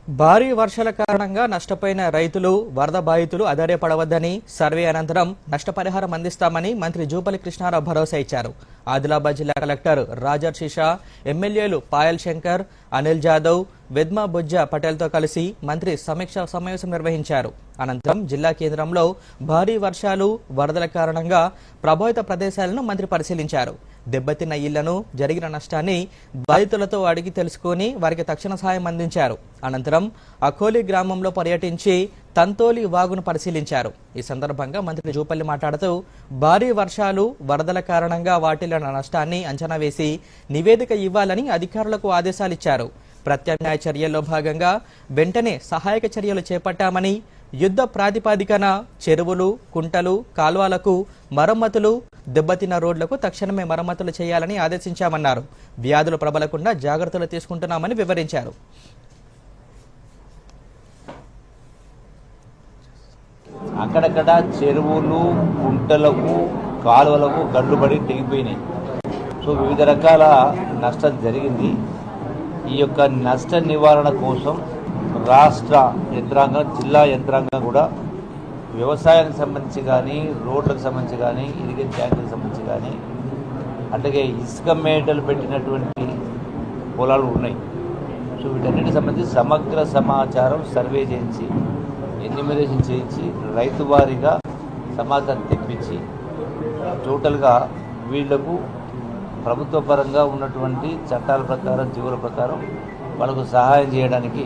భారీ వర్షాల కారణంగా నష్టపోయిన రైతులు వరద బాధితులు ఆధారపడవద్దని సర్వే అనంతరం నష్టపరిహారం అందిస్తామని మంత్రి జూపల్లి కృష్ణారావు భరోసా ఇచ్చారు. ఆదిలాబాద్ జిల్లా కలెక్టర్ రాజర్ షిషా, ఎమ్మెల్యేలు పాయల్ శంకర్, అనిల్ జాదవ్, వెద్మా బుజ్జా పటేల్తో కలిసి మంత్రి సమీక్ష సమావేశం నిర్వహించారు. అనంతరం జిల్లా కేంద్రంలో భారీ వర్షాలు వరదల కారణంగా ప్రభావిత ప్రదేశాలను మంత్రి పరిశీలించారు. దెబ్బతిన్న ఇళ్లను, జరిగిన నష్టాన్ని బాధితులతో అడిగి తెలుసుకుని వారికి తక్షణ సహాయం అందించారు. అనంతరం అకోలి గ్రామంలో పర్యటించి తంతోలి వాగును పరిశీలించారు. ఈ సందర్భంగా మంత్రి జూపల్లి మాట్లాడుతూ భారీ వర్షాలు వరదల కారణంగా వాటిల్లిన నష్టాన్ని అంచనా వేసి నివేదిక ఇవ్వాలని అధికారులకు ఆదేశాలిచ్చారు. ప్రత్యామ్నాయ చర్యల్లో భాగంగా వెంటనే సహాయక చర్యలు చేపట్టామని, యుద్ధ ప్రాతిపదికన చెరువులు, కుంటలు, కాల్వలకు మరమ్మతులు, దెబ్బతిన్న రోడ్లకు తక్షణమే మరమ్మతులు చేయాలని ఆదేశించామన్నారు. వ్యాధులు ప్రబలకుండా జాగ్రత్తలు తీసుకుంటున్నామని వివరించారు. అక్కడక్కడ చెరువులు, కుంటలకు, కాలువలకు గడ్డుపడి తెగిపోయినాయి. సో వివిధ రకాల నష్టం జరిగింది. ఈ యొక్క నష్ట నివారణ కోసం రాష్ట్ర యంత్రాంగం, జిల్లా యంత్రాంగం కూడా వ్యవసాయానికి సంబంధించి కానీ, రోడ్లకు సంబంధించి కానీ, ఇరిగేషన్ ట్యాంకులకు సంబంధించి కానీ, అట్లాగే ఇసుక మేటలు పెట్టినటువంటి పొలాలు ఉన్నాయి. సో వీటన్నిటికి సంబంధించి సమగ్ర సమాచారం సర్వే చేయించి, ఎన్యూమరేషన్ చేయించి, రైతు వారీగా సమాచారం తెప్పించి టోటల్గా వీళ్లకు ప్రభుత్వ పరంగా ఉన్నటువంటి చట్టాల ప్రకారం, జీవుల ప్రకారం వాళ్ళకు సహాయం చేయడానికి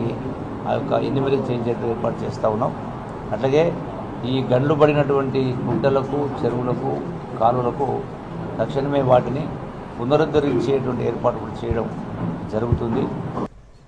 ఆ యొక్క ఎన్యూమరేషన్ చేయించేట్టు ఏర్పాటు చేస్తూ ఉన్నాం. అట్లాగే ఈ గండ్లు పడినటువంటి గుంటలకు, చెరువులకు, కాలువలకు తక్షణమే వాటిని పునరుద్ధరించేటువంటి ఏర్పాటు చేయడం జరుగుతుంది.